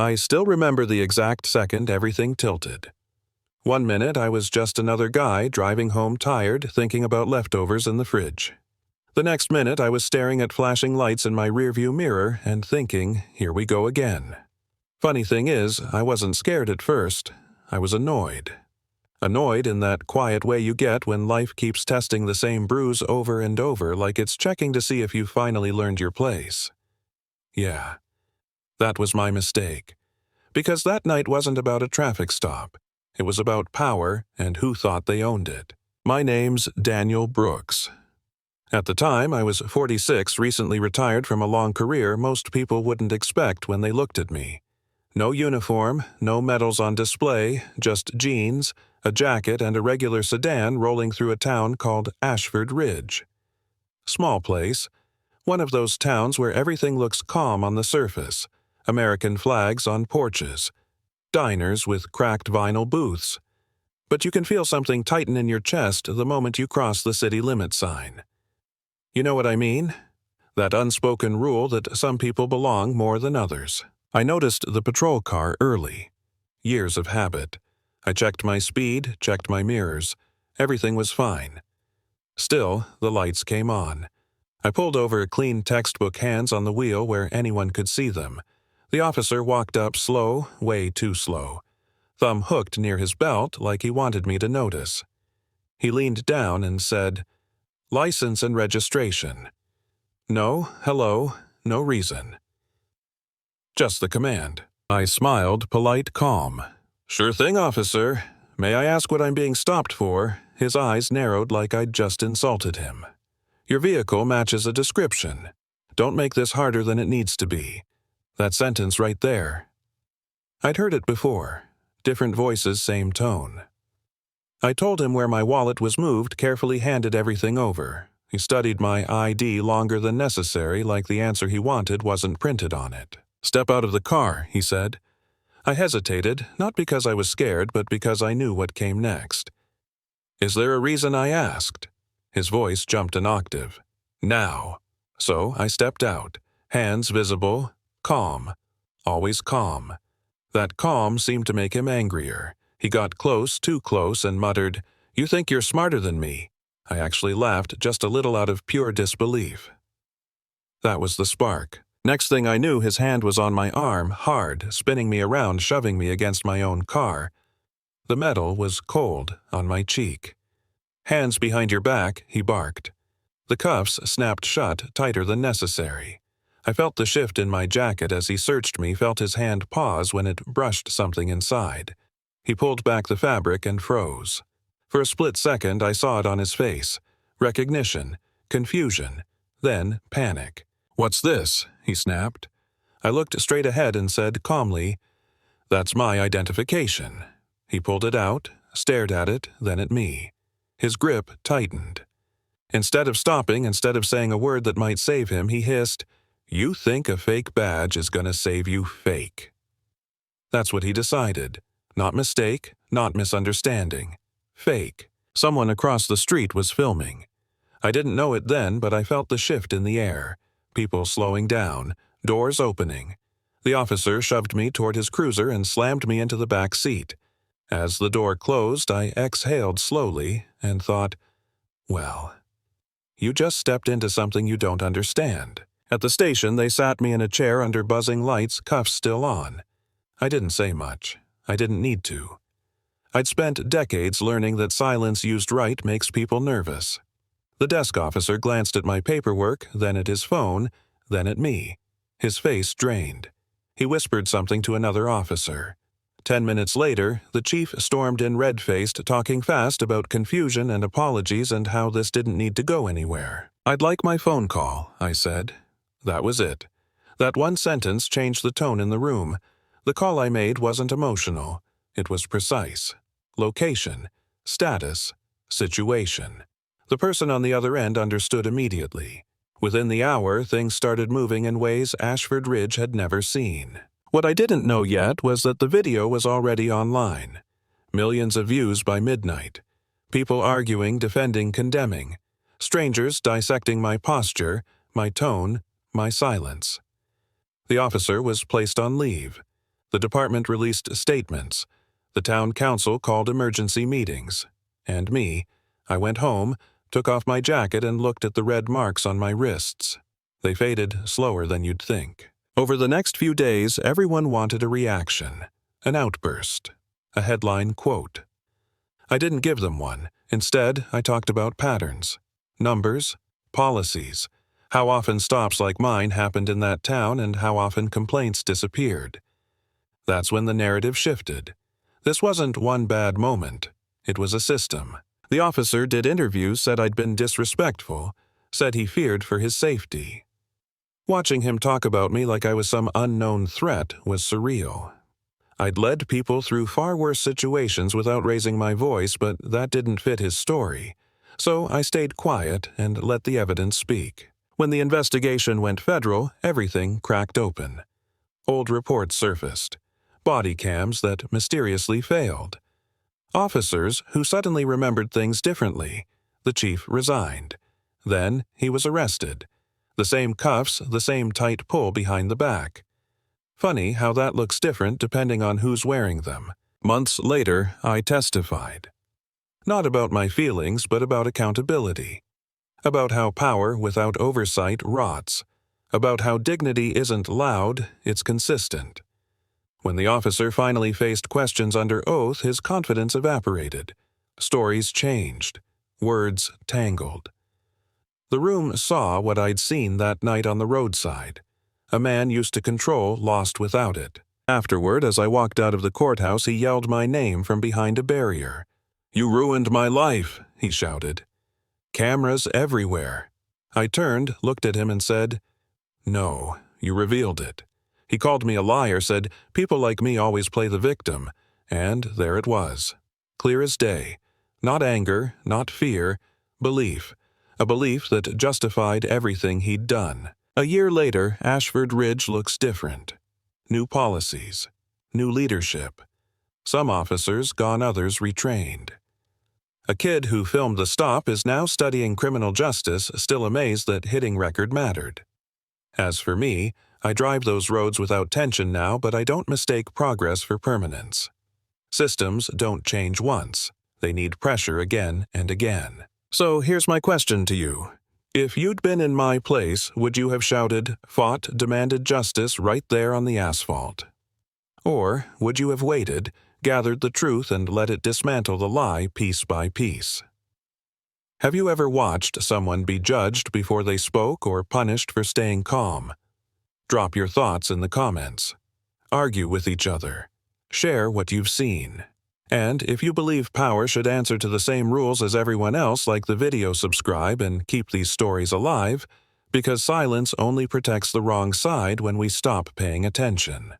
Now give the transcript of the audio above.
I still remember the exact second everything tilted. One minute I was just another guy driving home tired, thinking about leftovers in the fridge. The next minute I was staring at flashing lights in my rearview mirror and thinking, here we go again. Funny thing is, I wasn't scared at first. I was annoyed. Annoyed in that quiet way you get when life keeps testing the same bruise over and over like it's checking to see if you finally learned your place. Yeah, that was my mistake. Because that night wasn't about a traffic stop. It was about power and who thought they owned it. My name's Daniel Brooks. At the time, I was 46, recently retired from a long career most people wouldn't expect when they looked at me. No uniform, no medals on display, just jeans, a jacket, and a regular sedan rolling through a town called Ashford Ridge. Small place. One of those towns where everything looks calm on the surface. American flags on porches. Diners with cracked vinyl booths. But you can feel something tighten in your chest the moment you cross the city limit sign. You know what I mean? That unspoken rule that some people belong more than others. I noticed the patrol car early. Years of habit. I checked my speed, checked my mirrors. Everything was fine. Still, the lights came on. I pulled over, clean textbook hands on the wheel where anyone could see them. The officer walked up slow, way too slow. Thumb hooked near his belt like he wanted me to notice. He leaned down and said, "License and registration." No, hello, no reason. Just the command. I smiled, polite, calm. "Sure thing, officer. May I ask what I'm being stopped for?" His eyes narrowed like I'd just insulted him. "Your vehicle matches a description. Don't make this harder than it needs to be." That sentence right there. I'd heard it before. Different voices, same tone. I told him where my wallet was moved, carefully handed everything over. He studied my ID longer than necessary, like the answer he wanted wasn't printed on it. "Step out of the car," he said. I hesitated, not because I was scared, but because I knew what came next. "Is there a reason?" I asked. His voice jumped an octave. "Now." So I stepped out, hands visible, calm. Always calm. That calm seemed to make him angrier. He got close, too close, and muttered, "You think you're smarter than me." I actually laughed just a little out of pure disbelief. That was the spark. Next thing I knew, his hand was on my arm, hard, spinning me around, shoving me against my own car. The metal was cold on my cheek. "Hands behind your back," he barked. The cuffs snapped shut, tighter than necessary. I felt the shift in my jacket as he searched me, felt his hand pause when it brushed something inside. He pulled back the fabric and froze. For a split second, I saw it on his face. Recognition, confusion, then panic. "What's this?" he snapped. I looked straight ahead and said calmly, "That's my identification." He pulled it out, stared at it, then at me. His grip tightened. Instead of stopping, instead of saying a word that might save him, he hissed, "You think a fake badge is gonna save you fake." That's what he decided. Not mistake, not misunderstanding. Fake. Someone across the street was filming. I didn't know it then, but I felt the shift in the air. People slowing down, doors opening. The officer shoved me toward his cruiser and slammed me into the back seat. As the door closed, I exhaled slowly and thought, well, you just stepped into something you don't understand. At the station, they sat me in a chair under buzzing lights, cuffs still on. I didn't say much. I didn't need to. I'd spent decades learning that silence used right makes people nervous. The desk officer glanced at my paperwork, then at his phone, then at me. His face drained. He whispered something to another officer. 10 minutes later, the chief stormed in red-faced, talking fast about confusion and apologies and how this didn't need to go anywhere. "I'd like my phone call," I said. That was it. That one sentence changed the tone in the room. The call I made wasn't emotional. It was precise. Location, status, situation. The person on the other end understood immediately. Within the hour, things started moving in ways Ashford Ridge had never seen. What I didn't know yet was that the video was already online. Millions of views by midnight. People arguing, defending, condemning. Strangers dissecting my posture, my tone, my silence. The officer was placed on leave. The department released statements. The town council called emergency meetings. And me, I went home, took off my jacket and looked at the red marks on my wrists. They faded slower than you'd think. Over the next few days, everyone wanted a reaction, an outburst, a headline quote. I didn't give them one. Instead, I talked about patterns, numbers, policies, how often stops like mine happened in that town and how often complaints disappeared. That's when the narrative shifted. This wasn't one bad moment. It was a system. The officer did interviews, said I'd been disrespectful, said he feared for his safety. Watching him talk about me like I was some unknown threat was surreal. I'd led people through far worse situations without raising my voice, but that didn't fit his story. So I stayed quiet and let the evidence speak. When the investigation went federal, everything cracked open. Old reports surfaced. Body cams that mysteriously failed. Officers who suddenly remembered things differently. The chief resigned. Then he was arrested. The same cuffs, the same tight pull behind the back. Funny how that looks different depending on who's wearing them. Months later, I testified. Not about my feelings, but about accountability. About how power without oversight rots. About how dignity isn't loud, it's consistent. When the officer finally faced questions under oath, his confidence evaporated. Stories changed. Words tangled. The room saw what I'd seen that night on the roadside. A man used to control lost without it. Afterward, as I walked out of the courthouse, he yelled my name from behind a barrier. "You ruined my life," he shouted. Cameras everywhere. I turned, looked at him and said, "No, you revealed it." He called me a liar, said, "People like me always play the victim." And there it was. Clear as day. Not anger, not fear, belief. A belief that justified everything he'd done. A year later, Ashford Ridge looks different. New policies. New leadership. Some officers gone, others retrained. A kid who filmed the stop is now studying criminal justice, still amazed that hitting record mattered. As for me, I drive those roads without tension now, but I don't mistake progress for permanence. Systems don't change once. They need pressure again and again. So here's my question to you. If you'd been in my place, would you have shouted, fought, demanded justice right there on the asphalt? Or would you have waited, gathered the truth and let it dismantle the lie piece by piece? Have you ever watched someone be judged before they spoke or punished for staying calm? Drop your thoughts in the comments. Argue with each other. Share what you've seen. And if you believe power should answer to the same rules as everyone else, like the video, subscribe and keep these stories alive, because silence only protects the wrong side when we stop paying attention.